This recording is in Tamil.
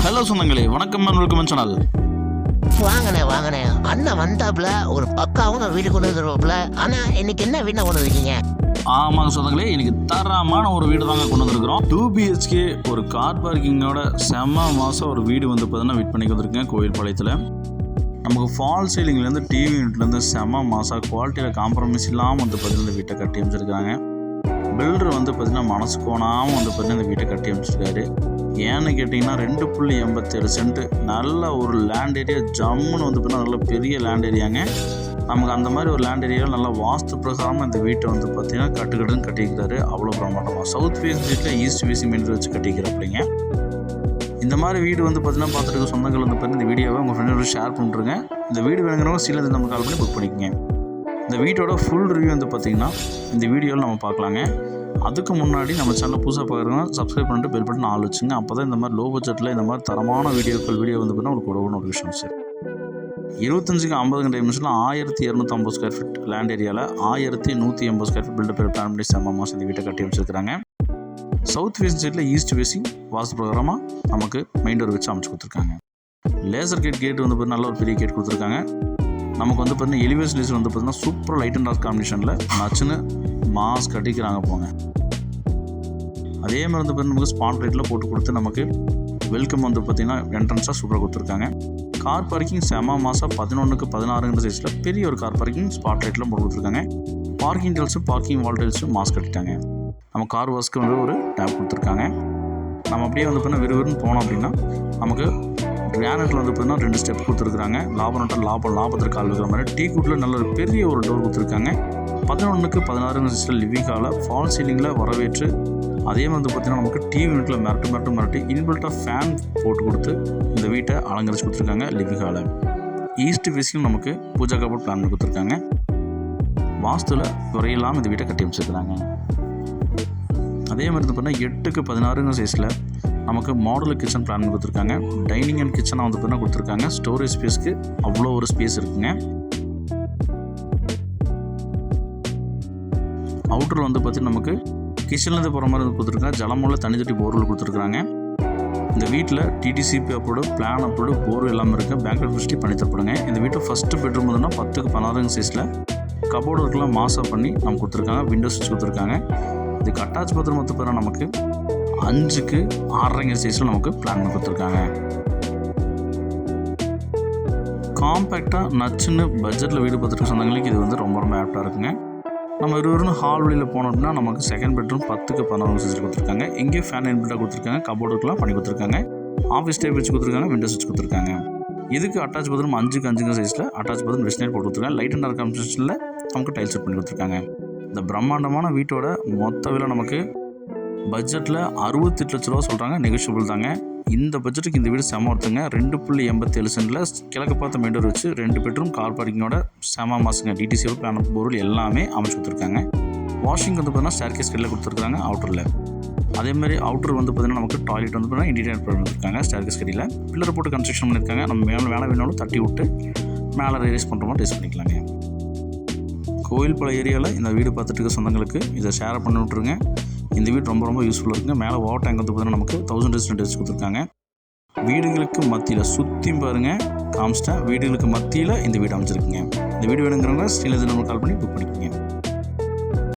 ஹலோ சொந்தங்களே, வணக்கம் வெல்கம் சேனல். வாங்கண்ணே அண்ணன் வந்தாப்புல ஒரு பக்காவும் வீடு கொண்டு வந்துருவாப்புல. ஆனா இன்னைக்கு என்ன வீடு கொண்டு வந்திருக்கீங்க? ஆமாங்க சொந்தங்களே, இன்னைக்கு தரமான ஒரு வீடு தாங்க கொண்டு வந்திருக்கிறோம். 2BHK ஒரு கார் பார்க்கிங்கோட செம்ம மாதம் ஒரு வீடு வந்து பார்த்தீங்கன்னா வெயிட் பண்ணி வந்திருக்கேன் கோயில்பாளையத்தில். நமக்கு ஃபால் சீலிங்லேருந்து டிவி யூனிட்லேருந்து செம்ம மாதம் குவாலிட்டியில் காம்ப்ரமைஸ் இல்லாமல் வந்து பார்த்தீங்கன்னா இந்த வீட்டை கட்டி அமைச்சிருக்காங்க. பில்டர் வந்து பார்த்தீங்கன்னா மனசு கோணாமல் வந்து பார்த்தீங்கன்னா இந்த வீட்டை கட்டி அமைச்சிருக்காரு. ஏன்னு கேட்டிங்கன்னா 2.87 சென்ட் நல்ல ஒரு லேண்ட் ஏரியா, ஜம்முன்னு வந்து பார்த்தீங்கன்னா நல்ல பெரிய லேண்ட் ஏரியாங்க. நமக்கு அந்த மாதிரி ஒரு லேண்ட் ஏரியாவில் நல்லா வாஸ்து பிரகாரமாக இந்த வீட்டை வந்து பார்த்தீங்கன்னா கட்டுக்கட்டுன்னு கட்டிக்கிறாரு. அவ்வளோ பிரமாண்டமாக சவுத் ஃபேஸ் வீட்டில் ஈஸ்ட் ஃபேஸிங் மெயின் வச்சு கட்டிக்கிறப்படிங்க. இந்த மாதிரி வீடு வந்து பார்த்தீங்கன்னா பார்த்துட்டு சொந்தங்கள் வந்து பார்த்தீங்கன்னா இந்த வீடியோவை உங்கள் ஃப்ரெண்டோட ஷேர் பண்ணிட்டுருங்க. இந்த வீடு வேணுங்கிறவங்க சீலில் நம்ம கால் பண்ணி புக் பண்ணிக்கோங்க. இந்த வீட்டோட ஃபுல் ரிவ்யூ வந்து பார்த்திங்கன்னா இந்த வீடியோவில் நம்ம பார்க்கலாங்க. அதுக்கு முன்னாடி நம்ம சேனலில் புதுசாக பார்க்குறவங்க சப்ஸ்கிரைப் பண்ணிட்டு பெல் பட்டன் ஆள் வச்சுங்க. அப்போ தான் இந்த மாதிரி லோ பட்ஜெட்டில் இந்த மாதிரி தரமான வீடியோ வந்து பார்த்தீங்கன்னா உங்களுக்கு கொடுக்கணும் நோட்டிஃபிகேஷன் சார். 25க்கு 50 டைமென்ஷனில் 1250 ஸ்கொயர் ஃபீட் லேண்ட் ஏரியாவில் 1180 ஸ்கொயர் ஃபீட் பில்டப் பிளான் பண்ணி செம்ம மாதம் இந்த வீட்டை கட்டி வச்சுருக்காங்க. சவுத் ஃபேஸிங் சைடில் ஈஸ்ட் ஃபேஸிங் வாஸ்து பிரகாரமாக நமக்கு மெயின் டோர் வச்சு அமைச்சு கொடுத்துருக்காங்க. லேசர் கேட் வந்து பார்த்தீங்கன்னா நல்ல ஒரு பெரிய கேட் கொடுத்துருக்காங்க. நமக்கு வந்து பார்த்தீங்கன்னா எலிவேஷன் லேசர் வந்து பார்த்தீங்கன்னா சூப்பர் லைட் அண்ட் டார்க் காம்பினேஷனில் நச்சுன்னு மாஸ்க் கட்டிக்கிறாங்க போங்க. அதே மாதிரி வந்து பார்த்தீங்கன்னா நமக்கு ஸ்பாட் லைட்டில் போட்டு கொடுத்து நமக்கு வெல்கம் வந்து பார்த்தீங்கன்னா என்ட்ரன்ஸாக சூப்பராக கொடுத்துருக்காங்க. கார் பார்க்கிங் செம மாதம் 11க்கு 16 சைஸில் பெரிய ஒரு கார் பார்க்கிங் ஸ்பாட் லைட்டில் போட்டு கொடுத்துருக்காங்க. பார்க்கிங் டைல்ஸும் பார்க்கிங் வால் டைல்ஸும் மாஸ்க் கட்டிட்டாங்க. நம்ம கார் வாஷ்க்கு வந்து ஒரு டேப் கொடுத்துருக்காங்க. நம்ம அப்படியே வந்து பார்த்தீங்கன்னா விறுவிறுன்னு போனோம் அப்படின்னா நமக்கு கிரானைட்டில் வந்து பார்த்தீங்கன்னா 2 ஸ்டெப் கொடுத்துருக்காங்க. லாபத்திற்கு கால் வைக்கிற மாதிரி டீ கூட்டில் நல்ல ஒரு பெரிய ஒரு டோர் கொடுத்துருக்காங்க. 11க்கு 16 சைஸில் லிவிங் ஹாலை ஃபால் சீலிங்கில் வரவேற்று அதே மாதிரி வந்து பார்த்திங்கன்னா நமக்கு டிவி யூனிட்டில் மிரட்டி இன்பில்ட்டாக ஃபேன் போட்டு கொடுத்து இந்த வீட்டை அலங்கரிச்சு கொடுத்துருக்காங்க. லிவிங் ஹாலை ஈஸ்ட் ஃபேஸிலும் நமக்கு பூஜா கபோர்ட் பிளான் பண்ணி கொடுத்துருக்காங்க. வாஸ்துவில் குறையில்லாமல் இந்த வீட்டை கட்டி அமைச்சிருக்கிறாங்க. அதே மாதிரி வந்து பார்த்தீங்கன்னா 8க்கு 16 சைஸில் நமக்கு மாடுலர் கிச்சன் பிளான் பண்ணி கொடுத்துருக்காங்க. டைனிங் அண்ட் கிச்சனாக வந்து பார்த்தீங்கன்னா கொடுத்துருக்காங்க. ஸ்டோரேஜ் ஸ்பேஸ்க்கு அவ்வளோ ஒரு ஸ்பேஸ் இருக்குங்க. அவுட்டரில் வந்து பார்த்திங்கன்னா நமக்கு கிச்சன்லேருந்து போகிற மாதிரி கொடுத்துருக்காங்க. ஜலமுள்ள தண்ணி தொட்டி போர்வெல் கொடுத்துருக்காங்க. இந்த வீட்டில் DTCP approved, plan approved, borewell எல்லாமே இருக்குது. பேங்க்ரவுண்ட் ஃபெசிலிட்டி பண்ணி தரப்படுங்க. இந்த வீட்டு ஃபஸ்ட்டு பெட்ரூம் வந்து 10க்கு 16 சைஸில் கபோர்டு ஒர்க்கெலாம் மாசாக பண்ணி நம்ம கொடுத்துருக்காங்க. விண்டோஸ் வச்சு கொடுத்துருக்காங்க. இதுக்கு அட்டாச் பாத்ரூம் வந்து பார்த்தீங்கன்னா நமக்கு 5க்கு 6.5 சைஸில் நமக்கு பிளான் பண்ணி கொடுத்துருக்காங்க. காம்பேக்டாக நச்சுன்னு பட்ஜெட்டில் வீடு பார்த்துட்டு சொந்தங்களுக்கு இது வந்து ரொம்ப ஆப்டாக இருக்குங்க. நம்ம இருவரும் ஹால் வழியில் போனோம் அப்படின்னா நமக்கு செகண்ட் பெட்ரூம் 10க்கு 16 சைஸில் கொடுத்துருக்காங்க. எங்கேயும் ஃபேன் இன்பில்ட்டாக கொடுத்துருக்காங்க. கபோர்டுக்கெலாம் பண்ணி கொடுத்துருக்காங்க. ஆஃபீஸ் டைப் வச்சு கொடுத்துருக்காங்க. விண்டோஸ் வச்சு கொடுத்துருக்காங்க. இதுக்கு அட்டாச் பாத்ரூம் 5க்கு 5 சைஸில் அட்டாச் பாத்ரூம் வெஸ்ட் நைட் போட்டு கொடுத்துருக்காங்க. லைட் அண்ட் டார்க் காம்பினேஷனில் நமக்கு டைல்ஸ் செட் பண்ணி கொடுத்துருக்காங்க. இந்த பிரம்மாண்டமான வீட்டோட மொத்த விலை நமக்கு பட்ஜெட்டில் 68 லட்ச ரூபா சொல்கிறாங்க. நெகோஷியபிள் தாங்க. இந்த பட்ஜெட்டுக்கு இந்த வீடு செம ஒருத்தங்க. 2.87 சென்டில் கிழக்கு பார்த்த மெயின் டோர் வச்சு 2 பெட்ரூம் கார் பார்க்கிங்கோட செம மாசுங்க. டிடிசிஓ பிளான் பொருள் எல்லாமே அமைச்சு கொடுத்துருக்காங்க. வாஷிங் வந்து பார்த்தீங்கன்னா ஸ்டேர்கேஸ் கீழே கொடுத்துருக்காங்க அவுட்டரில். அதேமாதிரி அவுட்டர் வந்து பார்த்தீங்கன்னா நமக்கு டாய்லெட் வந்து பார்த்தீங்கன்னா இன்டீரியர் பண்ணியிருக்காங்க. ஸ்டேர்கேஸ் கீழே பில்லர் போட்டு கன்ஸ்ட்ரக்ஷன் பண்ணியிருக்காங்க. நம்ம மேலே வேணாலும் தட்டி விட்டு மேலே ரேஸ் பண்ணுற மாதிரி ரேஸ் பண்ணிக்கலாங்க. கோயில்பாளையம் ஏரியாவில் இந்த வீடு பார்த்துட்டு இருக்க சொந்தங்களுக்கு இதை ஷேர் பண்ணி விட்ருங்க. இந்த வீடு ரொம்ப யூஸ்ஃபுல்லாக இருக்குங்க. மேலே வாட்டர் டேங்க் வந்து பார்த்தீங்கன்னா நமக்கு 1000 ரெசிடென்ட் வச்சு கொடுத்துருக்காங்க. வீடுகளுக்கு மத்தியில் சுற்றி பாருங்கள் காமிச்சிட்டேன். வீடுகளுக்கு மத்தியில் இந்த வீடு அமைச்சிருக்குங்க. இந்த வீடு வேணுங்கிறவங்க ஸ்ரீலஜன் நம்பர் கால் பண்ணி புக் பண்ணிக்கோங்க.